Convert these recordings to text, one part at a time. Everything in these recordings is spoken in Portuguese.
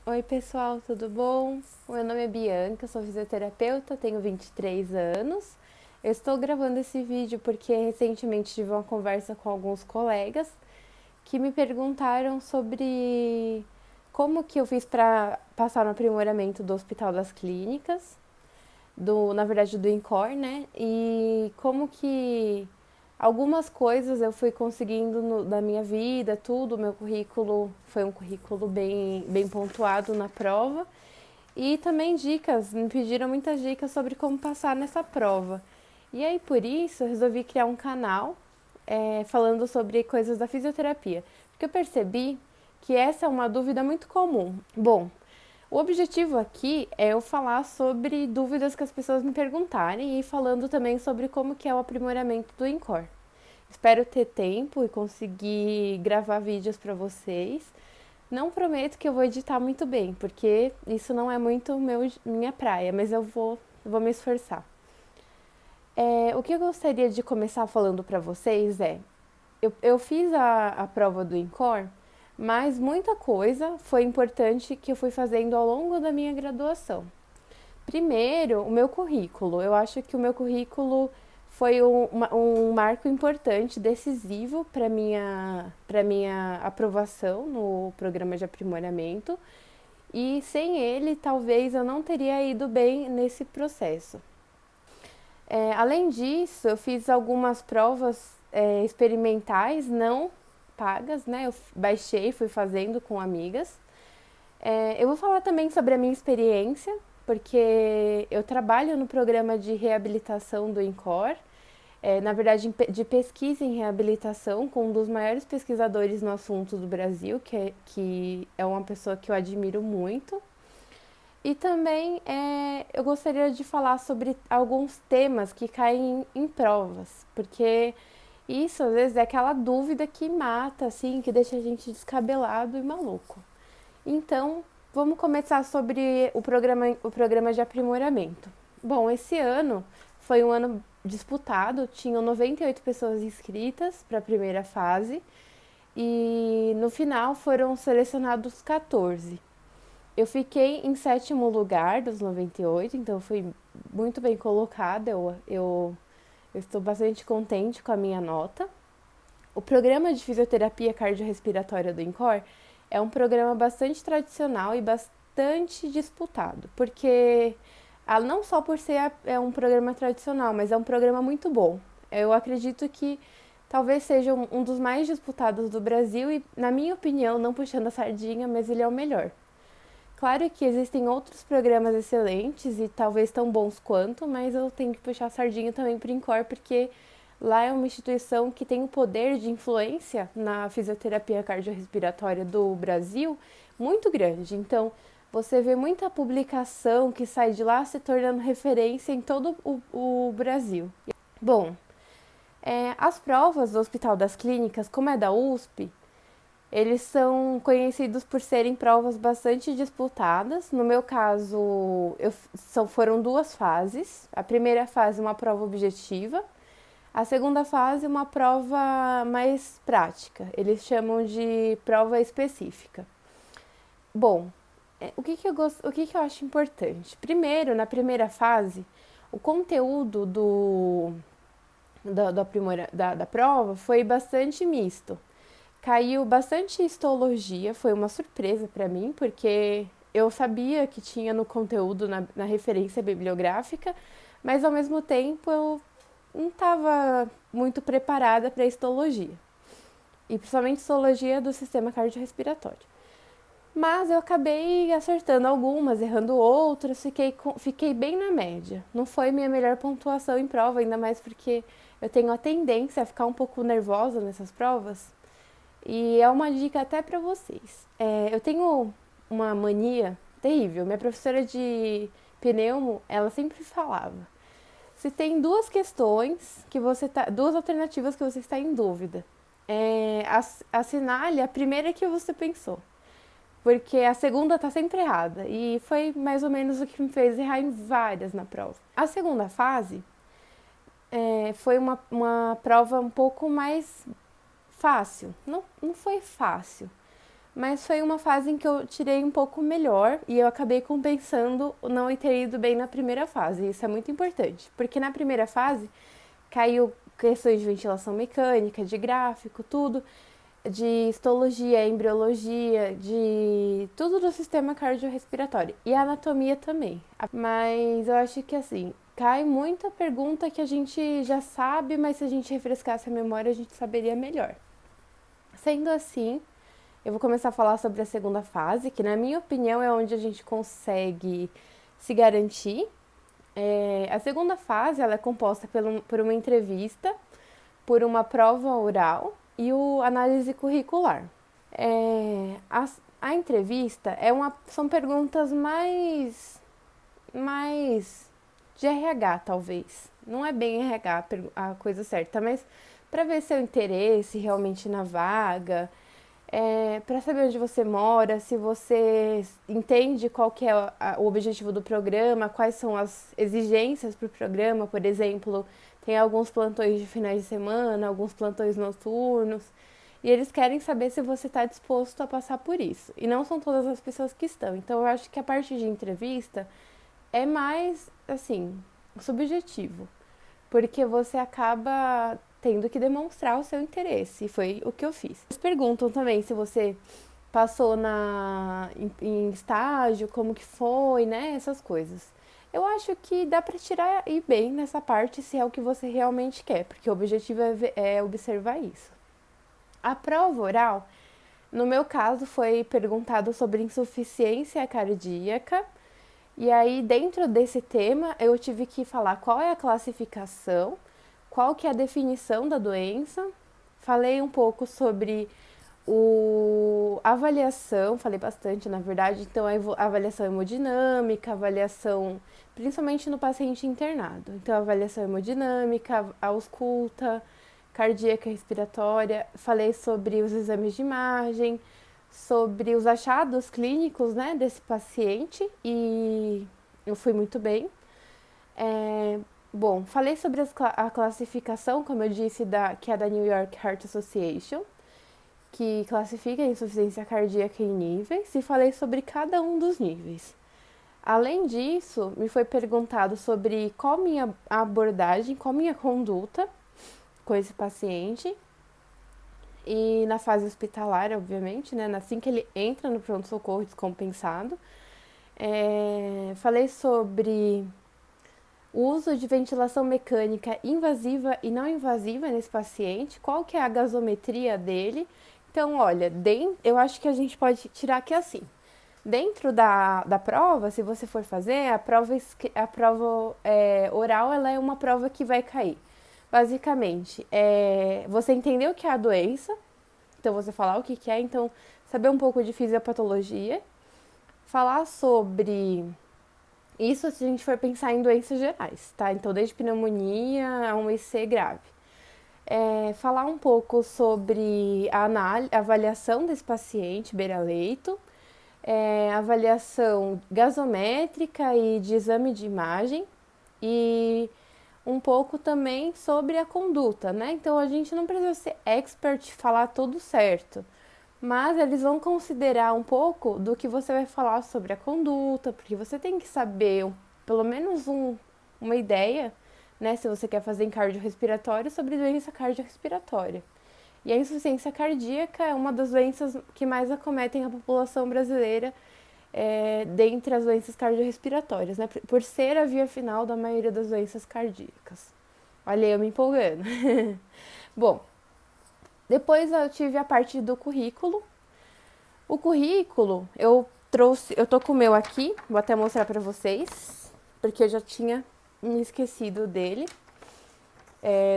Oi, pessoal, tudo bom? Meu nome é Bianca, sou fisioterapeuta, tenho 23 anos. Eu estou gravando esse vídeo porque recentemente tive uma conversa com alguns colegas que me perguntaram sobre como que eu fiz para passar no aprimoramento do Hospital das Clínicas, na verdade do INCOR, né? E como que algumas coisas eu fui conseguindo na minha vida, tudo. Meu currículo foi um currículo bem pontuado na prova. E também dicas, me pediram muitas dicas sobre como passar nessa prova. E aí, por isso, eu resolvi criar um canal falando sobre coisas da fisioterapia. Porque eu percebi que essa é uma dúvida muito comum. Bom, o objetivo aqui é eu falar sobre dúvidas que as pessoas me perguntarem e falando também sobre como que é o aprimoramento do INCOR. Espero ter tempo e conseguir gravar vídeos para vocês. Não prometo que eu vou editar muito bem, porque isso não é muito minha praia, mas eu vou me esforçar. O que eu gostaria de começar falando para vocês eu fiz a prova do INCOR, mas muita coisa foi importante que eu fui fazendo ao longo da minha graduação. Primeiro, o meu currículo. Eu acho que o meu currículo foi um marco importante, decisivo para minha aprovação no programa de aprimoramento. E sem ele, talvez eu não teria ido bem nesse processo. Além disso, eu fiz algumas provas experimentais não pagas, né? Eu baixei, fui fazendo com amigas. Eu vou falar também sobre a minha experiência, porque eu trabalho no programa de reabilitação do INCOR, na verdade de pesquisa em reabilitação, com um dos maiores pesquisadores no assunto do Brasil, que é uma pessoa que eu admiro muito. E também eu gostaria de falar sobre alguns temas que caem em provas, porque isso às vezes é aquela dúvida que mata, assim, que deixa a gente descabelado e maluco. Então, vamos começar sobre o programa de aprimoramento. Bom, esse ano foi um ano disputado, tinham 98 pessoas inscritas para a primeira fase e no final foram selecionados 14. Eu fiquei em sétimo lugar dos 98, então fui muito bem colocada. Eu estou bastante contente com a minha nota. O programa de fisioterapia cardiorrespiratória do INCOR é um programa bastante tradicional e bastante disputado, porque não só por ser um programa tradicional, mas é um programa muito bom. Eu acredito que talvez seja um dos mais disputados do Brasil e, na minha opinião, não puxando a sardinha, mas ele é o melhor. Claro que existem outros programas excelentes e talvez tão bons quanto, mas eu tenho que puxar a sardinha também para o INCOR, porque lá é uma instituição que tem um poder de influência na fisioterapia cardiorrespiratória do Brasil muito grande. Então, você vê muita publicação que sai de lá se tornando referência em todo o Brasil. Bom, as provas do Hospital das Clínicas, como é da USP, eles são conhecidos por serem provas bastante disputadas. No meu caso, foram duas fases. A primeira fase, uma prova objetiva. A segunda fase, uma prova mais prática. Eles chamam de prova específica. Bom, o que eu acho importante? Primeiro, na primeira fase, o conteúdo da prova foi bastante misto. Caiu bastante histologia, foi uma surpresa para mim, porque eu sabia que tinha no conteúdo, na referência bibliográfica, mas ao mesmo tempo eu não estava muito preparada para histologia, e principalmente histologia do sistema cardiorrespiratório. Mas eu acabei acertando algumas, errando outras, fiquei bem na média. Não foi minha melhor pontuação em prova, ainda mais porque eu tenho a tendência a ficar um pouco nervosa nessas provas. E é uma dica até para vocês. Eu tenho uma mania terrível. Minha professora de pneumo, ela sempre falava: se tem duas alternativas que você está em dúvida, assinale a primeira que você pensou, porque a segunda está sempre errada. E foi mais ou menos o que me fez errar em várias na prova. A segunda fase foi uma prova um pouco mais fácil. Não foi fácil, mas foi uma fase em que eu tirei um pouco melhor e eu acabei compensando o não ter ido bem na primeira fase. Isso é muito importante, porque na primeira fase caiu questões de ventilação mecânica, de gráfico, tudo, de histologia, embriologia, de tudo do sistema cardiorrespiratório e a anatomia também. Mas eu acho que assim, cai muita pergunta que a gente já sabe, mas se a gente refrescasse a memória, a gente saberia melhor. Sendo assim, eu vou começar a falar sobre a segunda fase, que na minha opinião é onde a gente consegue se garantir. A segunda fase ela é composta por uma entrevista, por uma prova oral e o análise curricular. A entrevista são perguntas mais de RH, talvez. Não é bem RH a coisa certa, mas para ver seu interesse realmente na vaga, para saber onde você mora, se você entende qual que é o objetivo do programa, quais são as exigências para o programa, por exemplo, tem alguns plantões de finais de semana, alguns plantões noturnos, e eles querem saber se você está disposto a passar por isso. E não são todas as pessoas que estão. Então, eu acho que a parte de entrevista é mais, assim, subjetivo, porque você acaba tendo que demonstrar o seu interesse, e foi o que eu fiz. Eles perguntam também se você passou em estágio, como que foi, né, essas coisas. Eu acho que dá para tirar e bem nessa parte se é o que você realmente quer, porque o objetivo é observar isso. A prova oral, no meu caso, foi perguntado sobre insuficiência cardíaca. E aí, dentro desse tema, eu tive que falar qual é a classificação, qual que é a definição da doença. Falei um pouco sobre a avaliação, falei bastante, na verdade. Então, a avaliação hemodinâmica, avaliação, principalmente no paciente internado. Então, a avaliação hemodinâmica, a ausculta, cardíaca e respiratória. Falei sobre os exames de imagem, sobre os achados clínicos, né, desse paciente e eu fui muito bem. Bom, falei sobre a classificação, como eu disse, que é da New York Heart Association, que classifica a insuficiência cardíaca em níveis, e falei sobre cada um dos níveis. Além disso, me foi perguntado sobre qual minha abordagem, qual minha conduta com esse paciente. E na fase hospitalar, obviamente, né? Assim que ele entra no pronto-socorro descompensado. Falei sobre o uso de ventilação mecânica invasiva e não invasiva nesse paciente, qual que é a gasometria dele. Então, olha, eu acho que a gente pode tirar aqui assim. Dentro da prova, se você for fazer, a prova oral ela é uma prova que vai cair. Basicamente, você entender o que é a doença, então você falar o que é, então saber um pouco de fisiopatologia, falar sobre isso se a gente for pensar em doenças gerais, tá? Então, desde pneumonia a um IC grave. Falar um pouco sobre a avaliação desse paciente beira-leito, avaliação gasométrica e de exame de imagem e um pouco também sobre a conduta, né? Então a gente não precisa ser expert e falar tudo certo, mas eles vão considerar um pouco do que você vai falar sobre a conduta, porque você tem que saber pelo menos uma ideia, né? Se você quer fazer em cardiorrespiratório, sobre doença cardiorrespiratória. E a insuficiência cardíaca é uma das doenças que mais acometem a população brasileira, dentre as doenças cardiorrespiratórias, né? Por ser a via final da maioria das doenças cardíacas. Olha eu me empolgando. Bom, depois eu tive a parte do currículo. O currículo, eu tô com o meu aqui, vou até mostrar pra vocês, porque eu já tinha me esquecido dele,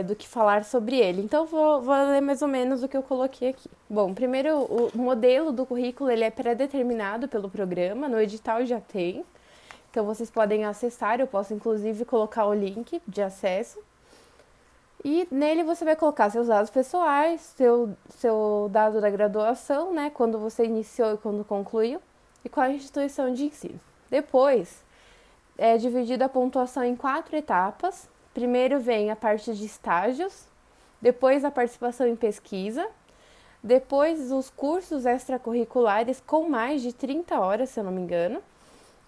do que falar sobre ele. Então, vou ler mais ou menos o que eu coloquei aqui. Bom, primeiro, o modelo do currículo, ele é pré-determinado pelo programa, no edital já tem. Então, vocês podem acessar, eu posso, inclusive, colocar o link de acesso. E nele você vai colocar seus dados pessoais, seu dado da graduação, né, quando você iniciou e quando concluiu, e qual a instituição de ensino. Depois, é dividida a pontuação em 4 etapas. Primeiro vem a parte de estágios, depois a participação em pesquisa, Depois, os cursos extracurriculares com mais de 30 horas, se eu não me engano.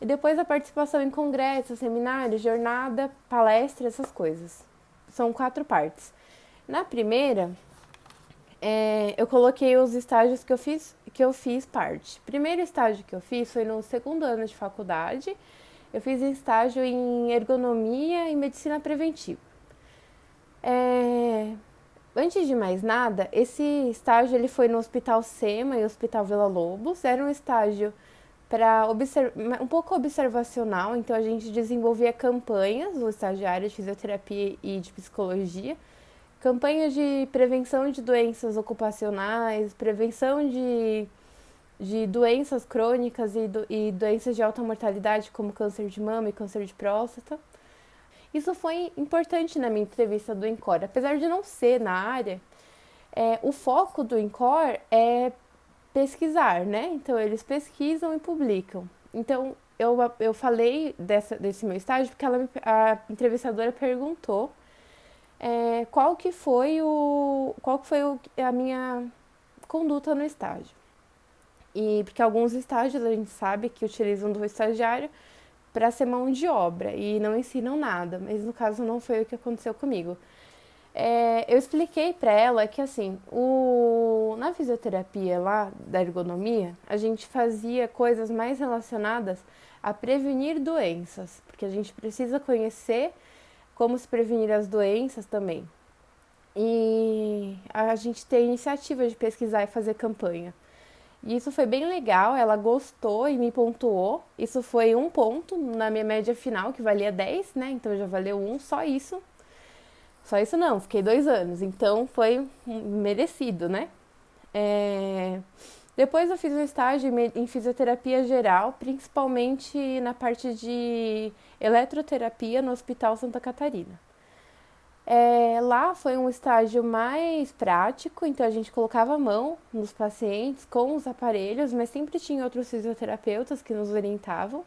E depois a participação em congressos, seminários, jornada, palestra, essas coisas. São 4 partes. Na primeira, eu coloquei os estágios que eu fiz parte. O primeiro estágio que eu fiz foi no segundo ano de faculdade. Eu fiz estágio em ergonomia e medicina preventiva. Antes de mais nada, esse estágio ele foi no Hospital SEMA e Hospital Villa-Lobos. Era um estágio para um pouco observacional, então a gente desenvolvia campanhas, o estagiário de fisioterapia e de psicologia, campanhas de prevenção de doenças ocupacionais, prevenção de doenças crônicas e doenças de alta mortalidade, como câncer de mama e câncer de próstata. Isso foi importante na minha entrevista do INCOR. Apesar de não ser na área, o foco do INCOR é pesquisar, né? Então, eles pesquisam e publicam. Então, eu falei desse meu estágio porque a entrevistadora perguntou qual que foi a minha conduta no estágio. E porque alguns estágios a gente sabe que utilizam do estagiário para ser mão de obra e não ensinam nada, mas no caso não foi o que aconteceu comigo. Eu expliquei para ela que assim, na fisioterapia lá da ergonomia, a gente fazia coisas mais relacionadas a prevenir doenças, porque a gente precisa conhecer como se prevenir as doenças também. E a gente tem a iniciativa de pesquisar e fazer campanha. E isso foi bem legal, ela gostou e me pontuou. Isso foi 1 ponto na minha média final, que valia 10, né? Então já valeu 1, só isso. Só isso não, fiquei 2 anos, então foi merecido, né? Depois eu fiz um estágio em fisioterapia geral, principalmente na parte de eletroterapia no Hospital Santa Catarina. Lá foi um estágio mais prático, então a gente colocava a mão nos pacientes com os aparelhos, mas sempre tinha outros fisioterapeutas que nos orientavam,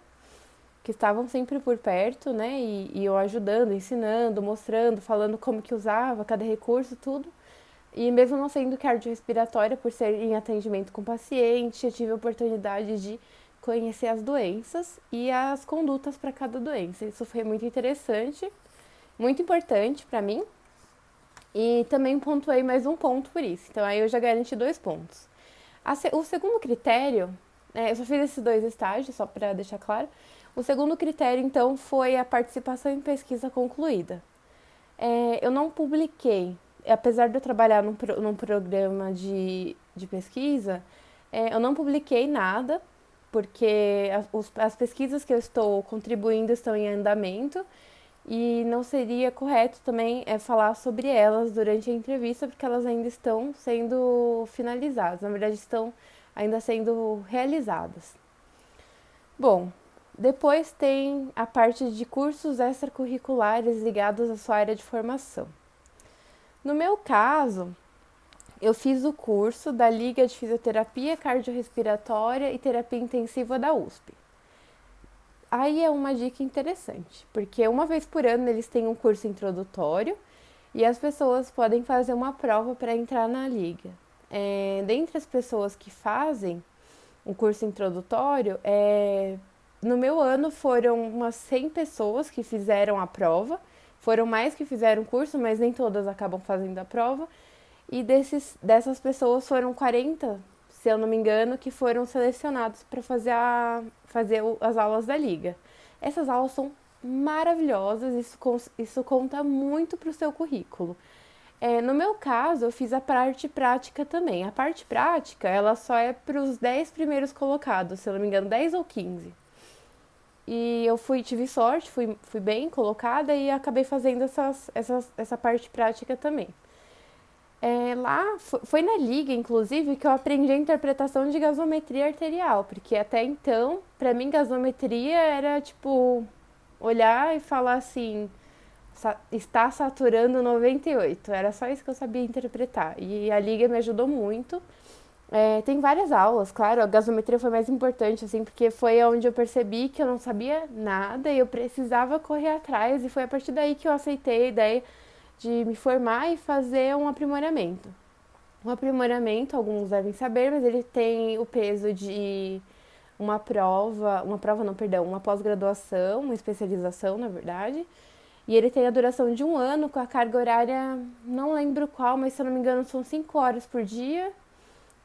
que estavam sempre por perto, né? E eu ajudando, ensinando, mostrando, falando como que usava cada recurso, tudo. E mesmo não sendo cardiorrespiratória, por ser em atendimento com paciente, eu tive a oportunidade de conhecer as doenças e as condutas para cada doença. Isso foi muito interessante, muito importante para mim. E também pontuei mais 1 ponto por isso. Então aí eu já garanti 2 pontos. O segundo critério, eu só fiz esses 2 estágios, só para deixar claro. O segundo critério, então, foi a participação em pesquisa concluída. Eu não publiquei, apesar de eu trabalhar num programa de pesquisa, eu não publiquei nada, porque as pesquisas que eu estou contribuindo estão em andamento e não seria correto também falar sobre elas durante a entrevista, porque elas ainda estão sendo finalizadas, na verdade estão ainda sendo realizadas. Bom, depois tem a parte de cursos extracurriculares ligados à sua área de formação. No meu caso, eu fiz o curso da Liga de Fisioterapia Cardiorrespiratória e Terapia Intensiva da USP. Aí é uma dica interessante, porque uma vez por ano eles têm um curso introdutório e as pessoas podem fazer uma prova para entrar na liga. Dentre as pessoas que fazem o curso introdutório, no meu ano foram umas 100 pessoas que fizeram a prova, foram mais que fizeram o curso, mas nem todas acabam fazendo a prova, e dessas pessoas foram 40, se eu não me engano, que foram selecionados para fazer as aulas da liga. Essas aulas são maravilhosas, isso conta muito para o seu currículo. No meu caso, eu fiz a parte prática também. A parte prática, ela só é para os 10 primeiros colocados, se eu não me engano, 10 ou 15. E eu tive sorte, fui bem colocada e acabei fazendo essa parte prática também. Lá, foi na liga, inclusive, que eu aprendi a interpretação de gasometria arterial, porque até então, para mim, gasometria era, tipo, olhar e falar assim, está saturando 98, era só isso que eu sabia interpretar, e a liga me ajudou muito. Tem várias aulas, claro, a gasometria foi mais importante, assim, porque foi onde eu percebi que eu não sabia nada e eu precisava correr atrás, e foi a partir daí que eu aceitei a ideia de me formar e fazer um aprimoramento. Um aprimoramento, alguns devem saber, mas ele tem o peso de uma prova não, perdão, uma pós-graduação, uma especialização, na verdade. E ele tem a duração de um ano, com a carga horária, não lembro qual, mas se eu não me engano são 5 horas por dia,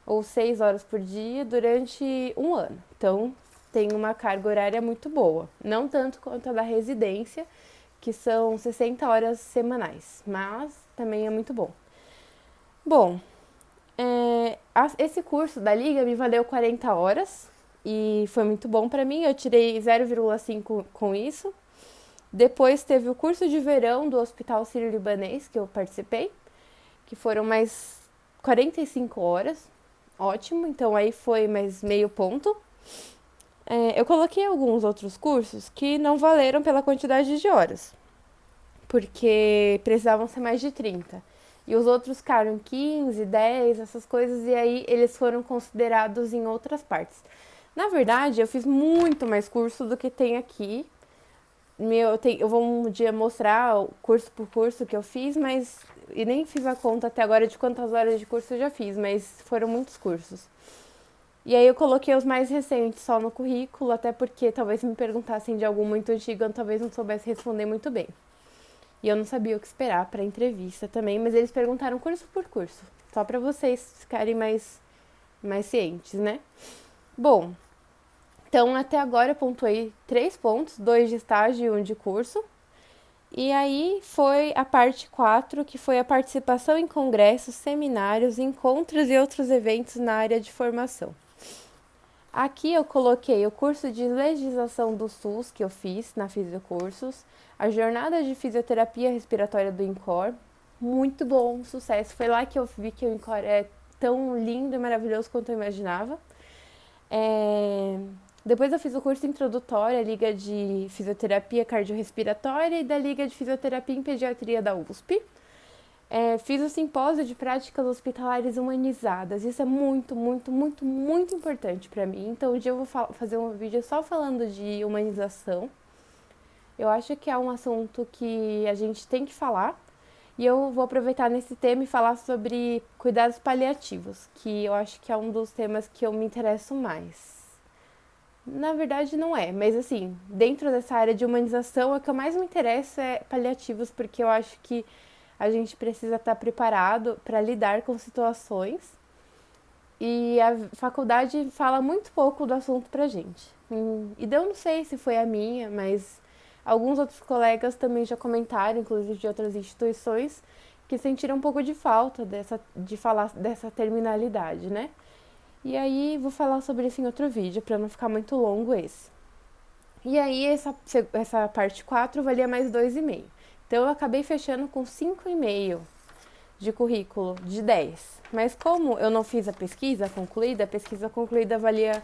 ou 6 horas por dia, durante um ano. Então, tem uma carga horária muito boa. Não tanto quanto a da residência, que são 60 horas semanais, mas também é muito bom. Bom, esse curso da Liga me valeu 40 horas e foi muito bom para mim. Eu tirei 0,5 com isso. Depois teve o curso de verão do Hospital Sírio-Libanês, que eu participei, que foram mais 45 horas. Ótimo, então aí foi mais meio ponto. Eu coloquei alguns outros cursos que não valeram pela quantidade de horas, porque precisavam ser mais de 30. E os outros ficaram 15, 10, essas coisas, e aí eles foram considerados em outras partes. Na verdade, eu fiz muito mais curso do que tem aqui. Eu vou um dia mostrar o curso por curso que eu fiz, mas. E nem fiz a conta até agora de quantas horas de curso eu já fiz, mas foram muitos cursos. E aí eu coloquei os mais recentes só no currículo, até porque talvez me perguntassem de algum muito antigo, eu talvez não soubesse responder muito bem. E eu não sabia o que esperar para a entrevista também, mas eles perguntaram curso por curso, só para vocês ficarem mais cientes, né? Bom, então até agora eu pontuei 3 pontos, 2 de estágio e 1 de curso. E aí foi a parte 4, que foi a participação em congressos, seminários, encontros e outros eventos na área de formação. Aqui eu coloquei o curso de legislação do SUS que eu fiz na Fisiocursos, a jornada de fisioterapia respiratória do INCOR, muito bom, sucesso. Foi lá que eu vi que o INCOR é tão lindo e maravilhoso quanto eu imaginava. Depois eu fiz o curso introdutório, a Liga de Fisioterapia Cardiorrespiratória e da Liga de Fisioterapia em Pediatria da USP. Fiz o simpósio de práticas hospitalares humanizadas. Isso é muito, muito, muito, muito importante para mim. Então, um dia eu vou fazer um vídeo só falando de humanização. Eu acho que é um assunto que a gente tem que falar. E eu vou aproveitar nesse tema e falar sobre cuidados paliativos, que eu acho que é um dos temas que eu me interesso mais. Na verdade, não é, mas assim, dentro dessa área de humanização, o que eu mais me interesso é paliativos, porque eu acho que a gente precisa estar preparado para lidar com situações e a faculdade fala muito pouco do assunto pra gente. E eu não sei se foi a minha, mas alguns outros colegas também já comentaram, inclusive de outras instituições, que sentiram um pouco de falta de falar dessa terminalidade, né? E aí vou falar sobre isso em outro vídeo, para não ficar muito longo esse. E aí essa parte 4 valia mais 2,5. Então eu acabei fechando com 5,5 de currículo de 10. Mas como eu não fiz a pesquisa concluída valia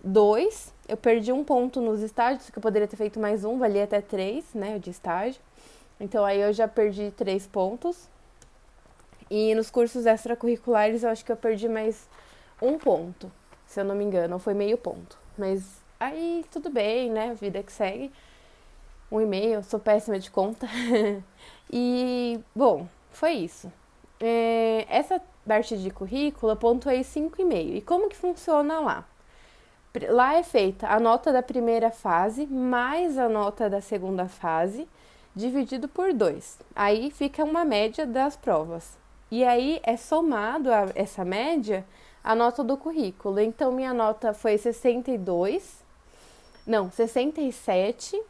2. Eu perdi um ponto nos estágios, que eu poderia ter feito mais um, valia até 3, né, de estágio. Então aí eu já perdi 3 pontos. E nos cursos extracurriculares eu acho que eu perdi mais um ponto, se eu não me engano, ou foi meio ponto. Mas aí tudo bem, né? Vida que segue. 1,5, sou péssima de conta. E, bom, foi isso. Essa parte de currículo eu pontuei 5,5. E como que funciona lá? Lá é feita a nota da primeira fase mais a nota da segunda fase, dividido por 2. Aí fica uma média das provas. E aí é somado a essa média a nota do currículo. Então, minha nota foi 67,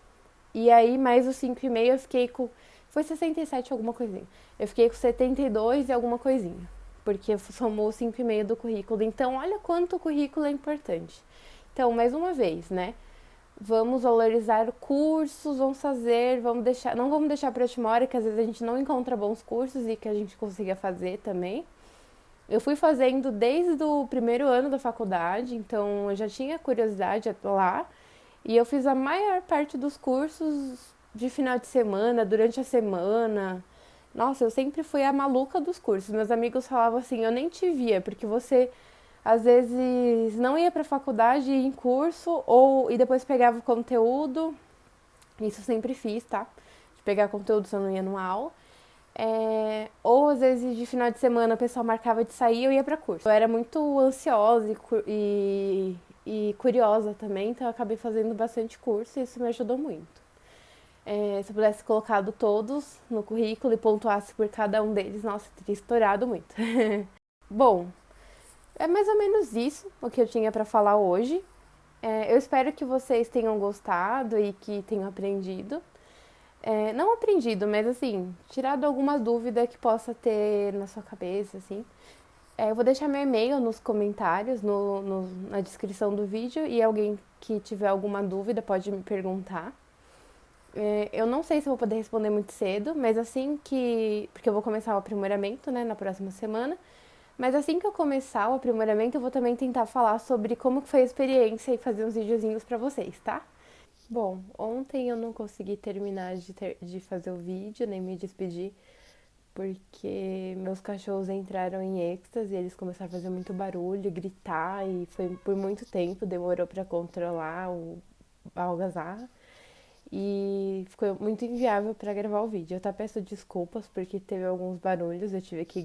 e aí mais os 5,5 eu fiquei com... Foi 67 alguma coisinha. Eu fiquei com 72 e alguma coisinha, porque somou 5,5 do currículo. Então, olha quanto o currículo é importante. Então, mais uma vez, né? Vamos valorizar cursos, não vamos deixar para a última hora, que às vezes a gente não encontra bons cursos e que a gente consiga fazer também. Eu fui fazendo desde o primeiro ano da faculdade, então eu já tinha curiosidade lá. E eu fiz a maior parte dos cursos de final de semana, durante a semana. Nossa, eu sempre fui a maluca dos cursos. Meus amigos falavam assim, eu nem te via, porque você às vezes não ia pra faculdade, ia em curso, e depois pegava o conteúdo. Isso eu sempre fiz, tá? De pegar conteúdo se eu não ia numa aula. Ou às vezes de final de semana o pessoal marcava de sair e eu ia pra curso. Eu era muito ansiosa e curiosa também, então eu acabei fazendo bastante curso e isso me ajudou muito. Se eu pudesse colocado todos no currículo e pontuasse por cada um deles, nossa, teria estourado muito. Bom, é mais ou menos isso o que eu tinha para falar hoje. Eu espero que vocês tenham gostado e que tenham aprendido. Não aprendido, mas assim, tirado alguma dúvida que possa ter na sua cabeça, assim. Eu vou deixar meu e-mail nos comentários, na descrição do vídeo, e alguém que tiver alguma dúvida pode me perguntar. Eu não sei se eu vou poder responder muito cedo, mas assim que. Porque eu vou começar o aprimoramento, né, na próxima semana. Mas assim que eu começar o aprimoramento, eu vou também tentar falar sobre como que foi a experiência e fazer uns videozinhos pra vocês, tá? Bom, ontem eu não consegui terminar de fazer o vídeo, nem me despedir, porque meus cachorros entraram em êxtase, eles começaram a fazer muito barulho, gritar, e foi por muito tempo, demorou pra controlar a algazarra. E ficou muito inviável para gravar o vídeo. Eu até peço desculpas porque teve alguns barulhos, eu tive que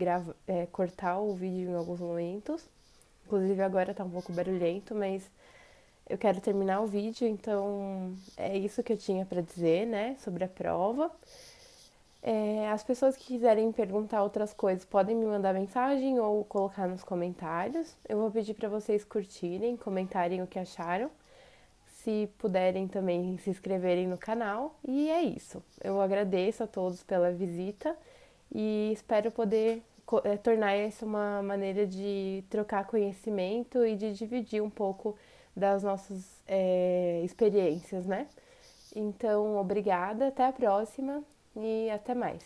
cortar o vídeo em alguns momentos. Inclusive agora tá um pouco barulhento, mas eu quero terminar o vídeo, então é isso que eu tinha para dizer, né, sobre a prova. As pessoas que quiserem perguntar outras coisas podem me mandar mensagem ou colocar nos comentários. Eu vou pedir para vocês curtirem, comentarem o que acharam. Se puderem também se inscreverem no canal. E é isso. Eu agradeço a todos pela visita e espero poder tornar isso uma maneira de trocar conhecimento e de dividir um pouco das nossas experiências, né? Então, obrigada, até a próxima e até mais.